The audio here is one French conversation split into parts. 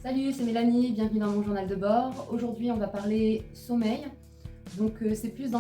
Salut, c'est Mélanie, bienvenue dans mon journal de bord. Aujourd'hui, on va parler sommeil. Donc, c'est plus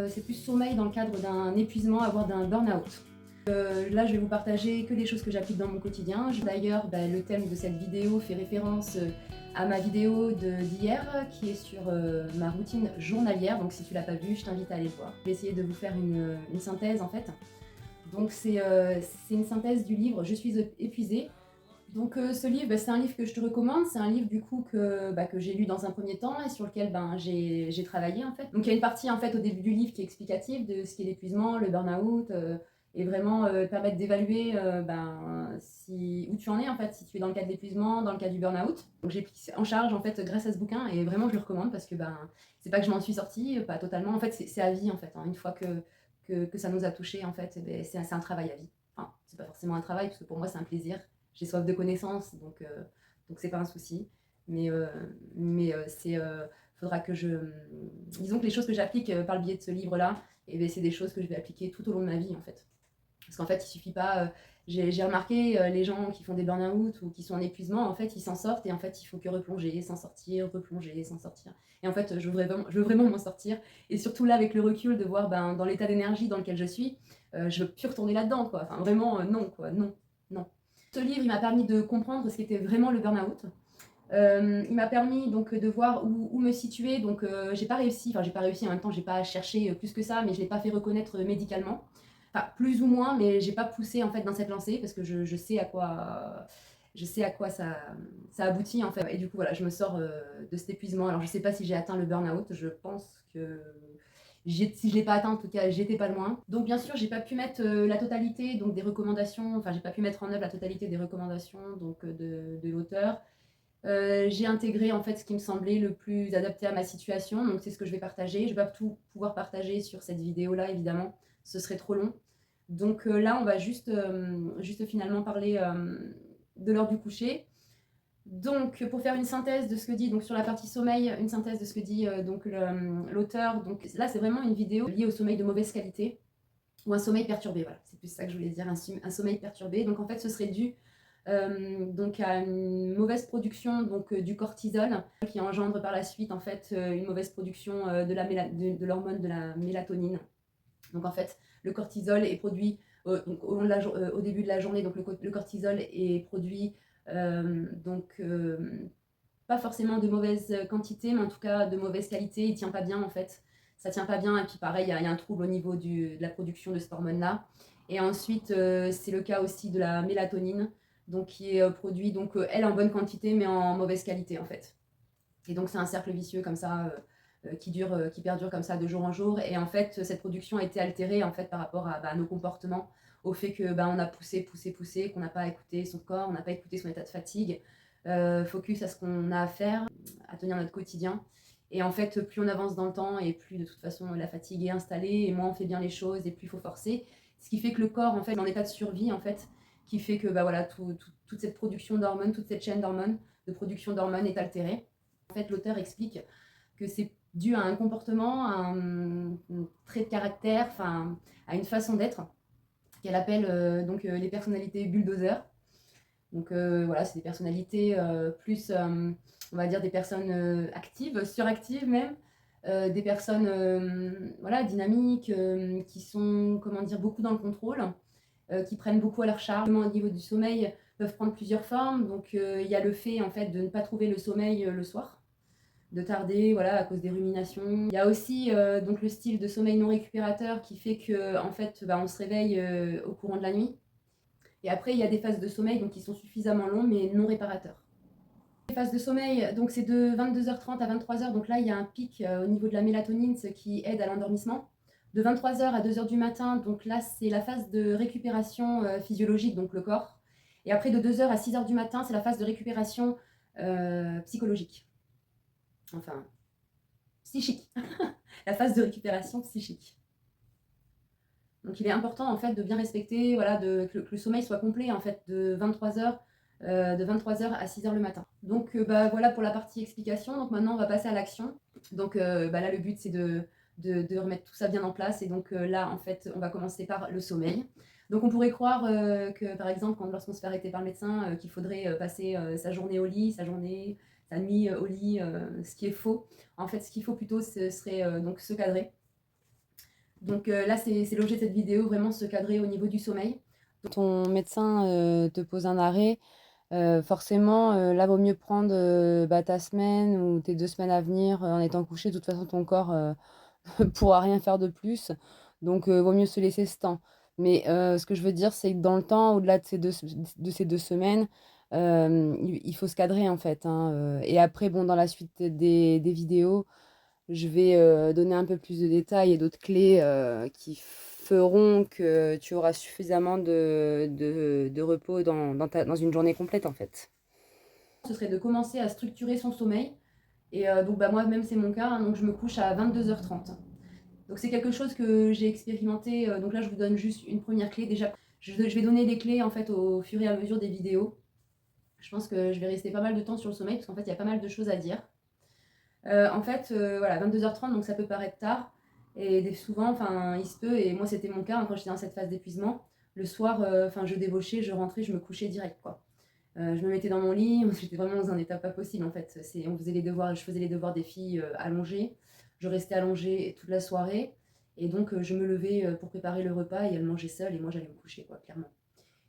c'est plus sommeil dans le cadre d'un épuisement, voire d'un burn-out. Là, je vais vous partager que des choses que j'applique dans mon quotidien. D'ailleurs, le thème de cette vidéo fait référence à ma vidéo d'hier qui est sur ma routine journalière. Donc, si tu l'as pas vue, je t'invite à aller le voir. Je vais essayer de vous faire une synthèse en fait. Donc, c'est une synthèse du livre Je suis épuisée. Donc ce livre, c'est un livre que je te recommande, c'est un livre du coup que j'ai lu dans un premier temps et sur lequel j'ai travaillé en fait. Donc il y a une partie en fait au début du livre qui est explicative de ce qu'est l'épuisement, le burn-out, et vraiment permettre d'évaluer où tu en es en fait, si tu es dans le cas de l'épuisement, dans le cas du burn-out. Donc j'ai pris en charge en fait grâce à ce bouquin et vraiment je le recommande parce que c'est pas que je m'en suis sortie, pas totalement, en fait c'est à vie en fait, hein. Une fois que ça nous a touchés en fait, c'est un travail à vie. Enfin, c'est pas forcément un travail parce que pour moi c'est un plaisir. J'ai soif de connaissances, donc c'est pas un souci. Faudra que disons que les choses que j'applique par le biais de ce livre-là, c'est des choses que je vais appliquer tout au long de ma vie en fait. Parce qu'en fait, il suffit pas. J'ai remarqué les gens qui font des burn-out ou qui sont en épuisement, en fait, ils s'en sortent et en fait, il faut que replonger, s'en sortir, replonger, s'en sortir. Et en fait, je veux vraiment m'en sortir. Et surtout là, avec le recul, de voir dans l'état d'énergie dans lequel je suis, je veux plus retourner là-dedans, quoi. Enfin, vraiment, non, quoi, non, non. Ce livre, il m'a permis de comprendre ce qu'était vraiment le burn-out. Il m'a permis donc de voir où me situer. Donc j'ai pas réussi en même temps, j'ai pas cherché plus que ça, mais je l'ai pas fait reconnaître médicalement. Enfin, plus ou moins, mais j'ai pas poussé en fait dans cette lancée parce que je sais à quoi ça aboutit en fait. Et du coup voilà, je me sors de cet épuisement. Alors je sais pas si j'ai atteint le burn-out, je pense que si je l'ai pas atteint, en tout cas, j'étais pas loin. Donc bien sûr, j'ai pas pu mettre la totalité donc des recommandations, enfin j'ai pas pu mettre en œuvre la totalité des recommandations donc de l'auteur. J'ai intégré en fait ce qui me semblait le plus adapté à ma situation, donc c'est ce que je vais partager. Je vais pas tout pouvoir partager sur cette vidéo-là, évidemment, ce serait trop long. Donc là, on va juste finalement parler de l'heure du coucher. Donc, pour faire une synthèse de ce que dit, donc sur la partie sommeil, une synthèse de ce que dit l'auteur. Donc là, c'est vraiment une vidéo liée au sommeil de mauvaise qualité ou un sommeil perturbé. Voilà, c'est plus ça que je voulais dire, un sommeil perturbé. Donc en fait, ce serait dû donc à une mauvaise production du cortisol qui engendre par la suite en fait une mauvaise production de l'hormone de la mélatonine. Donc en fait, le cortisol est produit au début de la journée. Donc le cortisol est produit pas forcément de mauvaise quantité, mais en tout cas de mauvaise qualité. Il tient pas bien en fait. Ça tient pas bien. Et puis pareil, il y a un trouble au niveau de la production de cette hormone-là. Et ensuite, c'est le cas aussi de la mélatonine, donc qui est produit, elle en bonne quantité, mais en mauvaise qualité en fait. Et donc c'est un cercle vicieux comme ça qui perdure comme ça de jour en jour. Et en fait, cette production a été altérée en fait par rapport à nos comportements, au fait que on a poussé, qu'on n'a pas écouté son corps, on n'a pas écouté son état de fatigue, focus à ce qu'on a à faire, à tenir notre quotidien. Et en fait, plus on avance dans le temps et plus de toute façon la fatigue est installée et moins on fait bien les choses et plus il faut forcer. Ce qui fait que le corps en fait est en état de survie en fait, qui fait que voilà, toute cette production d'hormones, toute cette chaîne d'hormones, de production d'hormones est altérée. En fait, l'auteur explique que c'est dû à un comportement, à un trait de caractère, enfin à une façon d'être qu'elle appelle les personnalités bulldozer. Donc voilà, c'est des personnalités plus, on va dire, des personnes actives, suractives même, des personnes voilà, dynamiques, qui sont, comment dire, beaucoup dans le contrôle, qui prennent beaucoup à leur charge. Au niveau du sommeil, peuvent prendre plusieurs formes. Donc il y a le fait en fait de ne pas trouver le sommeil le soir, de tarder, voilà, à cause des ruminations. Il y a aussi donc le style de sommeil non récupérateur qui fait que en fait, on se réveille au courant de la nuit. Et après, il y a des phases de sommeil donc, qui sont suffisamment longues mais non réparateurs. Les phases de sommeil, donc c'est de 22h30 à 23h. Donc là, il y a un pic au niveau de la mélatonine, ce qui aide à l'endormissement. De 23h à 2h du matin, donc là, c'est la phase de récupération physiologique, donc le corps. Et après, de 2h à 6h du matin, c'est la phase de récupération psychologique. Enfin, psychique. La phase de récupération psychique. Donc il est important en fait de bien respecter, voilà, que le sommeil soit complet en fait de 23h à 6h le matin. Donc voilà pour la partie explication. Donc maintenant on va passer à l'action. Donc là le but c'est de remettre tout ça bien en place. Et donc là en fait on va commencer par le sommeil. Donc on pourrait croire que, par exemple, lorsqu'on se fait arrêter par le médecin, qu'il faudrait passer sa journée au lit, sa nuit au lit, ce qui est faux. En fait, ce qu'il faut plutôt, ce serait donc se cadrer. Donc là, c'est l'objet de cette vidéo, vraiment se cadrer au niveau du sommeil. Ton médecin te pose un arrêt, forcément, là, vaut mieux prendre ta semaine ou tes 2 semaines à venir en étant couché. De toute façon, ton corps pourra rien faire de plus. Donc, vaut mieux se laisser ce temps. Mais ce que je veux dire, c'est que dans le temps, au-delà de ces 2 semaines, il faut se cadrer en fait, hein, et après, bon, dans la suite des vidéos, je vais donner un peu plus de détails et d'autres clés qui feront que tu auras suffisamment de repos dans une journée complète en fait. Ce serait de commencer à structurer son sommeil. Et donc bah, moi-même, c'est mon cas, hein, donc je me couche à 22h30. Donc c'est quelque chose que j'ai expérimenté. Donc là, je vous donne juste une première clé. Déjà, je vais donner des clés en fait au fur et à mesure des vidéos. Je pense que je vais rester pas mal de temps sur le sommeil parce qu'en fait, il y a pas mal de choses à dire. En fait, voilà, 22h30, donc ça peut paraître tard. Et souvent, enfin, il se peut, et moi c'était mon cas hein, quand j'étais dans cette phase d'épuisement. Le soir, enfin, je débauchais, je rentrais, je me couchais direct, quoi. Je me mettais dans mon lit, j'étais vraiment dans un état pas possible en fait. On faisait les devoirs, je faisais les devoirs des filles allongées. Je restais allongée toute la soirée. Et donc, je me levais pour préparer le repas et elles mangeaient seules et moi j'allais me coucher, quoi, clairement.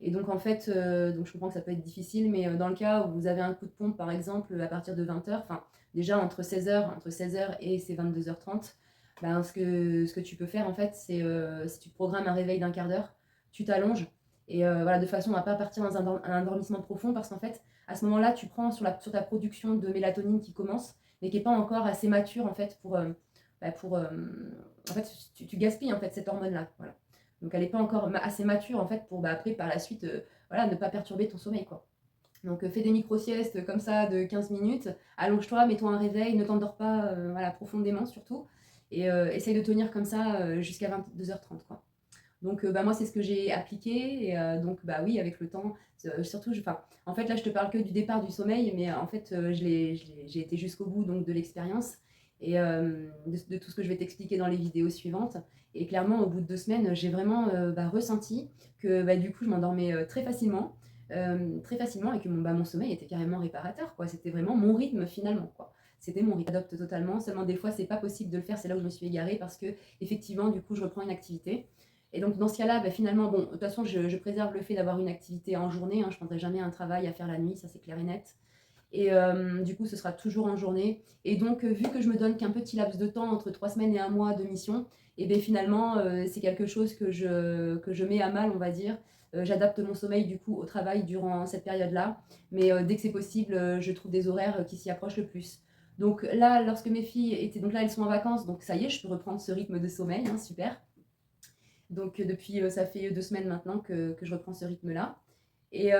Et donc en fait, donc je comprends que ça peut être difficile, mais dans le cas où vous avez un coup de pompe, par exemple, à partir de 20h, enfin déjà entre 16h et c'est 22h30, ben, ce que tu peux faire en fait, c'est si tu programmes un réveil d'un quart d'heure, tu t'allonges et voilà, de façon à ne pas partir dans un endormissement profond parce qu'en fait, à ce moment-là, tu prends sur ta production de mélatonine qui commence, mais qui n'est pas encore assez mature en fait en fait, tu gaspilles en fait cette hormone-là. Voilà. Donc elle n'est pas encore assez mature en fait pour après par la suite voilà, ne pas perturber ton sommeil quoi. Donc fais des micro-siestes comme ça de 15 minutes, allonge-toi, mets-toi un réveil, ne t'endors pas voilà, profondément surtout, et essaye de tenir comme ça jusqu'à 22h30 quoi. Donc bah, moi c'est ce que j'ai appliqué, et donc bah oui avec le temps, surtout, en fait là je te parle que du départ du sommeil, mais en fait j'ai été jusqu'au bout donc de l'expérience, et de tout ce que je vais t'expliquer dans les vidéos suivantes. Et clairement au bout de 2 semaines, j'ai vraiment ressenti que bah, du coup je m'endormais très facilement, et que mon sommeil était carrément réparateur, quoi. C'était vraiment mon rythme finalement, quoi. C'était mon rythme. J'adopte totalement, seulement des fois c'est pas possible de le faire, c'est là où je me suis égarée parce que effectivement du coup je reprends une activité. Et donc dans ce cas-là, bah, finalement, bon, de toute façon, je préserve le fait d'avoir une activité en journée, hein, je ne prendrai jamais un travail à faire la nuit, ça c'est clair et net. Et du coup, ce sera toujours en journée. Et donc, vu que je me donne qu'un petit laps de temps entre 3 semaines et un mois de mission, et bien finalement, c'est quelque chose que je mets à mal, on va dire. J'adapte mon sommeil du coup au travail durant cette période-là. Mais dès que c'est possible, je trouve des horaires qui s'y approchent le plus. Donc là, lorsque mes filles étaient... Donc là, elles sont en vacances, donc ça y est, je peux reprendre ce rythme de sommeil, hein, super. Donc depuis, ça fait 2 semaines maintenant que je reprends ce rythme-là. Et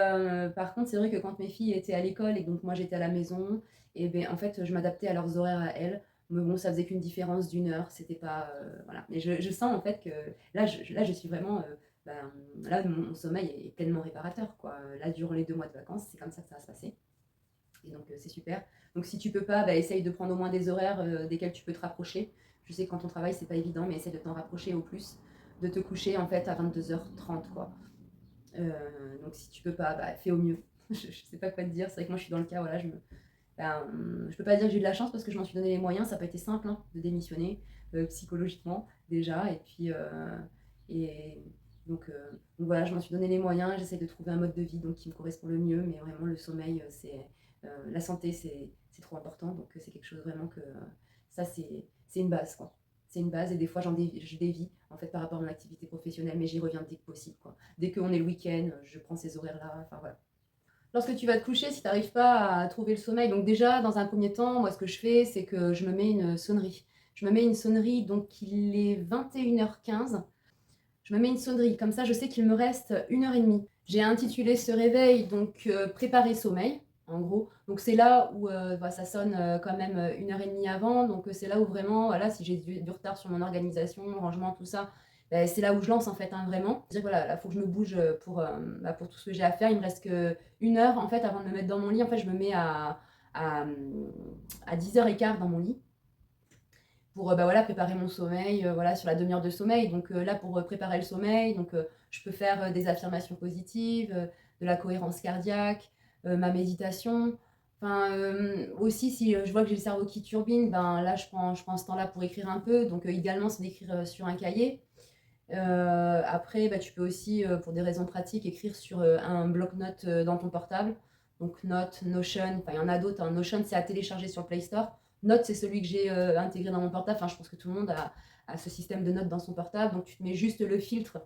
par contre, c'est vrai que quand mes filles étaient à l'école et donc moi j'étais à la maison, et ben en fait, je m'adaptais à leurs horaires à elles. Mais bon, ça faisait qu'une différence d'1 heure, c'était pas. Voilà. Mais je sens en fait que là, je suis vraiment. Ben, là, mon sommeil est pleinement réparateur, quoi. Là, durant les 2 mois de vacances, c'est comme ça que ça va se passer. Et donc, c'est super. Donc, si tu peux pas, bah, essaye de prendre au moins des horaires desquels tu peux te rapprocher. Je sais que quand on travaille, c'est pas évident, mais essaye de t'en rapprocher au plus, de te coucher en fait à 22h30, quoi. Donc si tu peux pas, bah, fais au mieux. Je sais pas quoi te dire. C'est vrai que moi je suis dans le cas, voilà, ben, je peux pas dire que j'ai eu de la chance parce que je m'en suis donné les moyens. Ça n'a pas été simple hein, de démissionner psychologiquement déjà. Et puis et donc voilà, je m'en suis donné les moyens. J'essaie de trouver un mode de vie donc qui me correspond le mieux. Mais vraiment le sommeil, c'est la santé, c'est trop important. Donc c'est quelque chose vraiment que ça c'est une base quoi. C'est une base, et des fois je dévie en fait par rapport à mon activité professionnelle, mais j'y reviens dès que possible quoi. Dès qu'on est le week-end, je prends ces horaires là. Enfin voilà. Lorsque tu vas te coucher, si tu n'arrives pas à trouver le sommeil, donc déjà, dans un premier temps, moi, ce que je fais, c'est que je me mets une sonnerie. Je me mets une sonnerie, donc il est 21h15. Je me mets une sonnerie, comme ça, je sais qu'il me reste 1h30. J'ai intitulé ce réveil, donc préparer sommeil, en gros. Donc c'est là où bah, ça sonne quand même 1h30 avant. Donc c'est là où vraiment, voilà, si j'ai du retard sur mon organisation, rangement, tout ça, bah, c'est là où je lance en fait, hein, vraiment. C'est-à-dire voilà, là, il faut que je me bouge pour tout ce que j'ai à faire. Il me reste que 1 heure en fait avant de me mettre dans mon lit. En fait, je me mets à 10h15 dans mon lit. pour bah, voilà, préparer mon sommeil, voilà, sur la demi-heure de sommeil. Donc là, pour préparer le sommeil, donc, je peux faire des affirmations positives, de la cohérence cardiaque, ma méditation. Enfin, aussi, si je vois que j'ai le cerveau qui turbine, ben, là, je prends ce temps-là pour écrire un peu. Donc idéalement, c'est d'écrire sur un cahier. Après, bah, tu peux aussi, pour des raisons pratiques, écrire sur un bloc-notes dans ton portable. Donc Note, Notion, enfin il y en a d'autres, hein. Notion, c'est à télécharger sur le Play Store. Note, c'est celui que j'ai intégré dans mon portable. Enfin, je pense que tout le monde a ce système de notes dans son portable. Donc tu te mets juste le filtre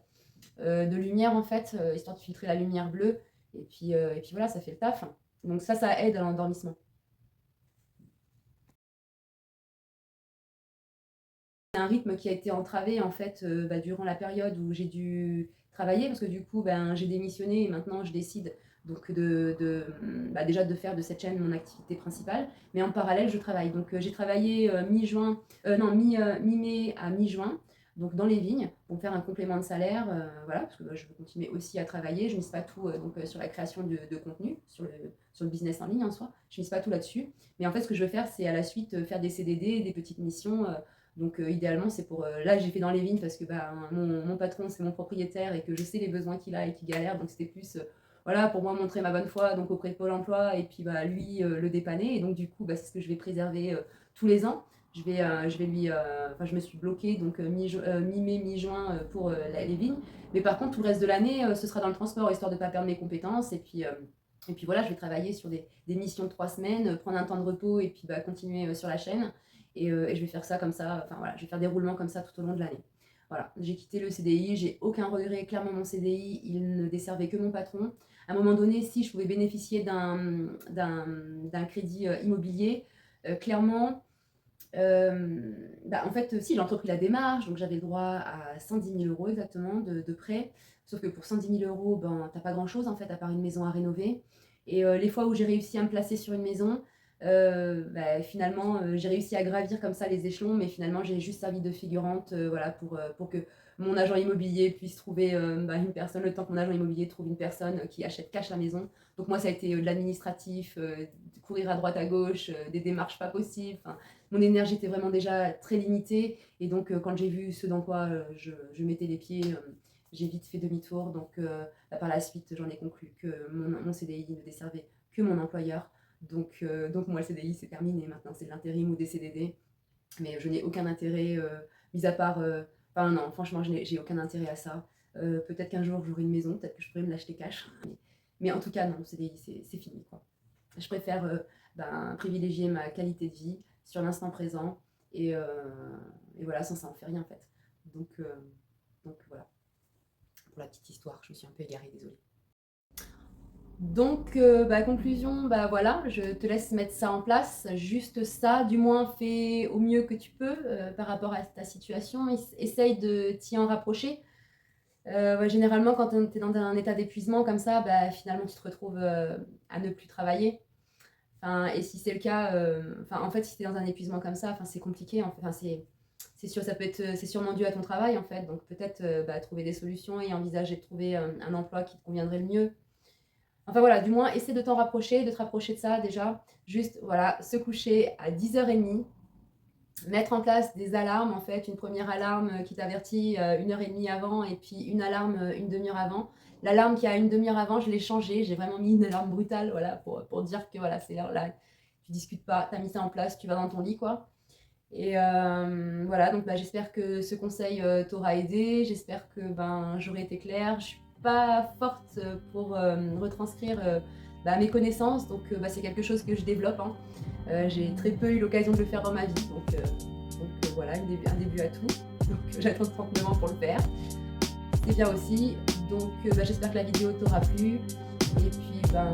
de lumière, en fait, histoire de filtrer la lumière bleue. Et puis voilà, ça fait le taf. Donc ça aide à l'endormissement. C'est un rythme qui a été entravé en fait bah, durant la période où j'ai dû travailler parce que du coup ben, j'ai démissionné et maintenant je décide donc bah, déjà de faire de cette chaîne mon activité principale, mais en parallèle je travaille. Donc j'ai travaillé mi-juin, non mi-mai à mi-juin, donc dans les vignes pour faire un complément de salaire, voilà, parce que bah, je veux continuer aussi à travailler. Je mise pas tout sur la création de contenu, sur le business en ligne en soi. Je mise pas tout là-dessus, mais en fait ce que je veux faire c'est à la suite faire des CDD, des petites missions. Donc idéalement, c'est pour... là, j'ai fait dans les vignes parce que bah, mon patron, c'est mon propriétaire et que je sais les besoins qu'il a et qu'il galère. Donc c'était plus, voilà, pour moi, montrer ma bonne foi donc auprès de Pôle emploi et puis bah, lui, le dépanner. Et donc du coup, bah, c'est ce que je vais préserver tous les ans. Je vais lui... Enfin, je me suis bloquée donc mi-mai, mi-juin pour les vignes. Mais par contre, tout le reste de l'année, ce sera dans le transport, histoire de ne pas perdre mes compétences. Et puis voilà, je vais travailler sur des missions de 3 semaines, prendre un temps de repos et puis bah, continuer sur la chaîne. Et je vais faire ça comme ça, enfin voilà, je vais faire des roulements comme ça tout au long de l'année. Voilà, j'ai quitté le CDI, j'ai aucun regret, clairement mon CDI, il ne desservait que mon patron. À un moment donné, si je pouvais bénéficier d'un crédit immobilier, clairement, bah, en fait, si j'ai entrepris la démarche, donc j'avais le droit à 110 000 euros exactement de prêt. Sauf que pour 110 000 euros, ben, t'as pas grand chose en fait, à part une maison à rénover. Et les fois où j'ai réussi à me placer sur une maison, bah, finalement, j'ai réussi à gravir comme ça les échelons, mais finalement, j'ai juste servi de figurante voilà, pour que mon agent immobilier puisse trouver bah, une personne, le temps que mon agent immobilier trouve une personne qui achète cash la maison. Donc moi, ça a été de l'administratif, de courir à droite à gauche, des démarches pas possibles. Enfin, mon énergie était vraiment déjà très limitée. Et donc, quand j'ai vu ce dans quoi je mettais les pieds, j'ai vite fait demi-tour. Donc, bah, par la suite, j'en ai conclu que mon CDI ne desservait que mon employeur. Donc moi, le CDI, c'est terminé. Maintenant, c'est de l'intérim ou des CDD. Mais je n'ai aucun intérêt, mis à part... Enfin, non, franchement, j'ai aucun intérêt à ça. Peut-être qu'un jour, j'aurai une maison. Peut-être que je pourrais me l'acheter cash. Mais en tout cas, non, le CDI, c'est fini, quoi. Je préfère ben, privilégier ma qualité de vie sur l'instant présent. Et voilà, sans ça, on fait rien, en fait. Donc, voilà, pour la petite histoire, je me suis un peu égarée, désolée. Donc, bah, conclusion, bah voilà, je te laisse mettre ça en place, juste ça, du moins fais au mieux que tu peux par rapport à ta situation, essaye de t'y en rapprocher. Ouais, généralement, quand tu es dans un état d'épuisement comme ça, bah, finalement, tu te retrouves à ne plus travailler. Enfin, et si c'est le cas, enfin, en fait, si tu es dans un épuisement comme ça, enfin, c'est compliqué. Enfin, c'est sûr, c'est sûrement dû à ton travail, en fait. Donc, peut-être bah, trouver des solutions et envisager de trouver un emploi qui te conviendrait le mieux. Enfin voilà, du moins, essaie de t'en rapprocher, de te rapprocher de ça déjà. Juste, voilà, se coucher à 10h30, mettre en place des alarmes, en fait, une première alarme qui t'avertit 1h30 avant et puis une alarme une demi-heure avant. L'alarme qui a une demi-heure avant, je l'ai changée, j'ai vraiment mis une alarme brutale, voilà, pour dire que voilà, c'est l'heure là, tu discutes pas, tu as mis ça en place, tu vas dans ton lit, quoi. Et voilà, donc bah, j'espère que ce conseil t'aura aidé, j'espère que ben, j'aurai été claire. Je suis pas forte pour retranscrire bah, mes connaissances, donc bah, c'est quelque chose que je développe. Hein. J'ai très peu eu l'occasion de le faire dans ma vie, donc voilà, un début à tout. Donc j'attends 39 ans pour le faire. C'est bien aussi, donc bah, j'espère que la vidéo t'aura plu. Et puis ben